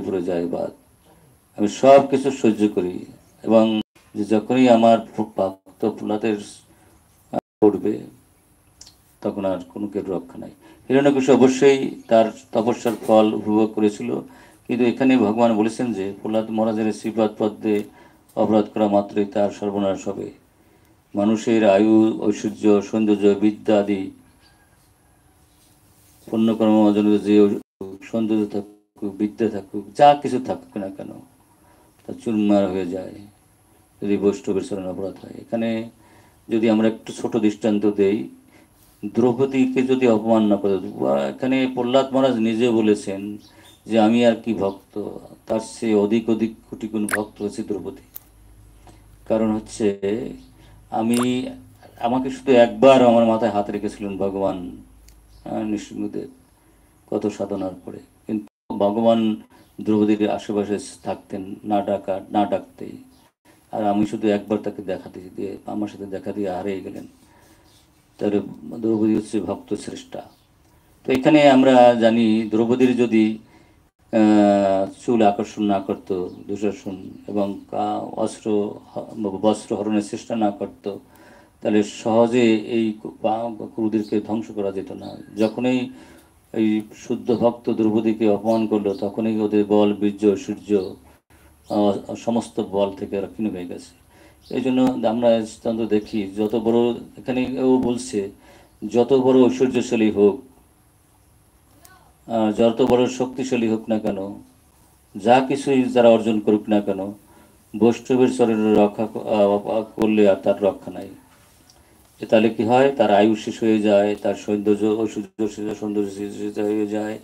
উপরে যায় বা আমি সব কিছু সহ্য করি এবং যখনই আমার ভক্ত প্রহ্লাদের পড়বে তখন আর কোনো কেউ রক্ষা নাই। হিরণ্যকশিপু অবশ্যই তার তপস্যার ফল উপভোগ করেছিল, কিন্তু এখানে ভগবান বলেছেন যে প্রহ্লাদ মহারাজের শ্রীপাদ পদ্মে অপরাধ করা মাত্রই তার সর্বনাশ হবে। মানুষের আয়ু, ঐশ্বর্য, সৌন্দর্য, বিদ্যা আদি পুণ্যকর্ম অর্জনিত যে সৌন্দর্য থাকুক, বিদ্যা থাকুক, যা কিছু থাকুক না কেন, তা চুরমার হয়ে যায় যদি বৈষ্ণবের চরণে অপরাধ হয়। এখানে যদি আমরা একটু ছোট দৃষ্টান্ত দেই, দ্রৌপদীকে যদি অপমান না করে, এখানে প্রহ্লাদ মহারাজ নিজে বলেছেন যে আমি আর কি ভক্ত, তার চেয়ে অধিক অধিক কোটি গুণ ভক্ত হচ্ছে দ্রৌপদী। কারণ হচ্ছে আমি আমাকে শুধু একবার আমার মাথায় হাত রেখেছিলেন ভগবান নৃসিংহদেব কত সাধনার পরে, কিন্তু ভগবান দ্রৌপদীর আশেপাশে থাকতেন না ডাকতেই, আর আমি শুধু একবার তাকে দেখা দিয়ে আমার সাথে দেখা দিয়ে হারিয়ে গেলেন। তার দ্রৌপদী হচ্ছে ভক্ত শ্রেষ্ঠা। তো এখানে আমরা জানি দ্রৌপদীর যদি চুল আকর্ষণ না করত দুঃশাসন এবং বস্ত্র হরণের চেষ্টা না করত, তাহলে সহজে এই ক্রুদেরকে ধ্বংস করা যেত না। যখনই এই শুদ্ধ ভক্ত দ্রৌপদীকে অপমান করলো, তখনই ওদের বল, বীর্য, সূর্য সমস্ত বল থেকে ক্ষীণ হয়ে গেছে। এই জন্য আমরা দেখি যত বড়, এখানে ও বলছে যত বড় ঐশ্বর্যশালী হোক, যত বড় শক্তিশালী হোক না কেন, যা কিছুই যারা অর্জন করুক না কেন, বৈষ্ণবের শরীরে রক্ষা করলে আর তার রক্ষা নাই। তাহলে কি হয়, তার আয়ু শেষ হয়ে যায়, তার সৌন্দর্য শেষ হয়ে যায়,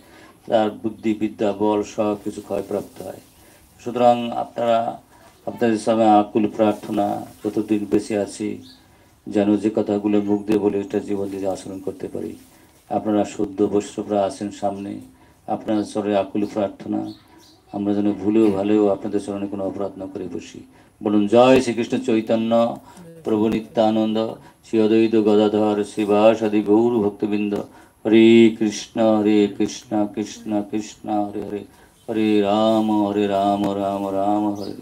তার বুদ্ধি, বিদ্যা, বল সব কিছু ক্ষয়প্রাপ্ত হয়। সুতরাং আপনাদের সামনে আকুল প্রার্থনা, যতদিন বেঁচে আছি যেন যে কথাগুলো মুখ দিয়ে বলে এটা জীবন দিয়ে আচরণ করতে পারি। আপনারা শুদ্ধ বৈষ্ণবরা আছেন সামনে, আপনার চরণে আকুল প্রার্থনা, আমরা যেন ভুলেও ভালেও আপনাদের চরণে কোনো অপরাধ না করে বসি। বলুন জয় শ্রীকৃষ্ণ চৈতন্য প্রভু নিত্যানন্দ, শ্রী অদ্বৈত গদাধর শ্রীবাসাদি গৌর ভক্তবৃন্দ। হরে কৃষ্ণ কৃষ্ণ কৃষ্ণ হরে হরে, হরে রাম রাম রাম হরে।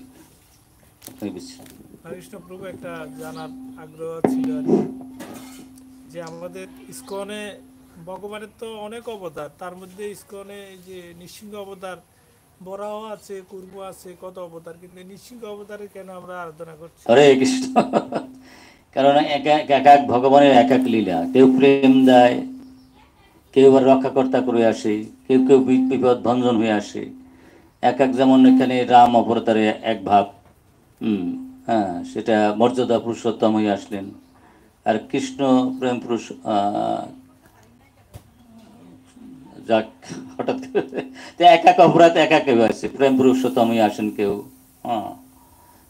কৃষ্ণ প্রভু একটা জানার আগ্রহ ছিল আর কি, যে আমাদের ইস্কনে ভগবানের তো অনেক অবতার, তার মধ্যে ইস্কনে যে নৃসিংহ অবতার, বরাহ আছে, কুর্ম আছে, কত অবতার, কিন্তু নৃসিংহ অবতারে কেন আমরা আরাধনা করছি? হরে কৃষ্ণ। কারণ এক এক ভগবানের এক এক লীলা, কেউ প্রেম দেয়, কেউ আবার রক্ষাকর্তা করে আসে, কেউ কেউ বিপদ ভঞ্জন হয়ে আসে। এক এক, যেমন এখানে রাম অবতারে এক ভাব, হ্যাঁ, সেটা মর্যাদা পুরুষোত্তম হয়ে আসলেন। আর কৃষ্ণ প্রেম পুরুষ, যাক হঠাৎ তো এক এক অপরাধ এক এক কেউ আসে, প্রেম পুরুষোত্তম হয়ে আসেন কেউ। হ্যাঁ,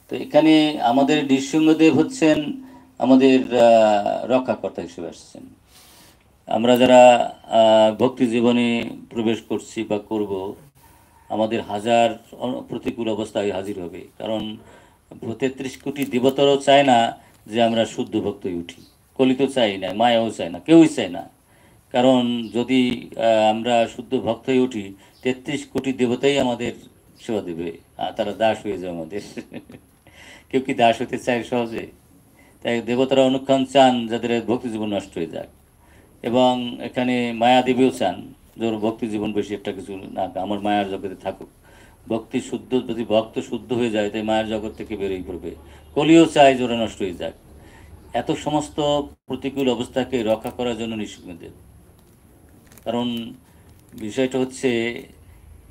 তো এখানে আমাদের নৃসিংহদেব হচ্ছেন আমাদের রক্ষাকর্তা হিসেবে আসছেন। আমরা যারা ভক্তি জীবনে প্রবেশ করছি বা করব, আমাদের হাজার প্রতিকূল অবস্থায় হাজির হবে। কারণ ৩৩ কোটি দেবতারও চায় না যে আমরা শুদ্ধ ভক্ত হয়ে উঠি, কলিত চাই না, মায়াও চায় না, কেউই চায় না। কারণ যদি আমরা শুদ্ধ ভক্ত হয়ে উঠি, ৩৩ কোটি দেবতাই আমাদের সেবা দেবে, তারা দাস হয়ে যাবে আমাদের। কেউ কি দাস হতে চায় সহজে? তাই দেবতারা অনুক্ষণ চান যাদের ভক্তি জীবন নষ্ট হয়ে যাক, এবং এখানে মায়া দেবীও চান যে ভক্তি জীবন বেশি একটা কিছু না, আমার মায়ার জগতে থাকুক। ভক্তি শুদ্ধ, যদি ভক্ত শুদ্ধ হয়ে যায় তাই মায়ের জগৎ থেকে বেরোই পড়বে। কলিও চায় যে ওরা নষ্ট হয়ে যাক। এত সমস্ত প্রতিকূল অবস্থাকে রক্ষা করার জন্য নৃসিংহদেব। কারণ বিষয়টা হচ্ছে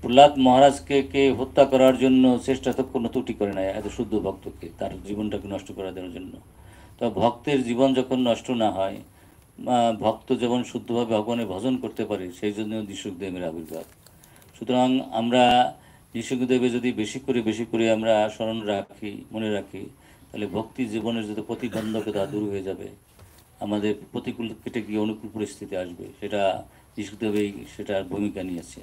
প্রহ্লাদ মহারাজকে হত্যা করার জন্য চেষ্টা তো কোনো ত্রুটি করে না, এত শুদ্ধ ভক্তকে তার জীবনটাকে নষ্ট করে দেওয়ার জন্য। তো ভক্তের জীবন যখন নষ্ট না হয়, ভক্ত যেমন শুদ্ধভাবে ভগবানের ভজন করতে পারে, সেই জন্য নৃসিংহদেবের আবির্ভাব। সুতরাং আমরা নৃসিংহদেবের যদি বেশি করে আমরা স্মরণ রাখি, মনে রাখি, তাহলে ভক্তি জীবনের যত প্রতিবন্ধকতা দূর হয়ে যাবে, আমাদের প্রতিকূল কেটে গিয়ে অনুকূল পরিস্থিতি আসবে। সেটা নৃসিংহদেবেই সেটার ভূমিকা নিয়েছে।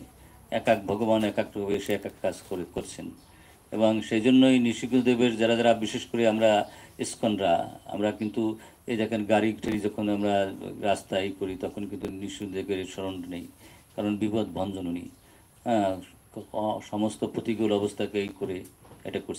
এক এক ভগবান এক একভাবে এসে এক এক কাজ করছেন, এবং সেই জন্যই নৃসিংহদেবের যারা যারা, বিশেষ করে আমরা ইস্কনরা, আমরা কিন্তু এই দেখেন গাড়ি টাড়ি যখন আমরা রাস্তায় করি তখন কিন্তু নৃসিংহদেবের স্মরণ নেই, কারণ বিপদ ভঞ্জন উনি। হ্যাঁ, সমস্ত প্রতিকূল অবস্থাকে করে এটা করছে।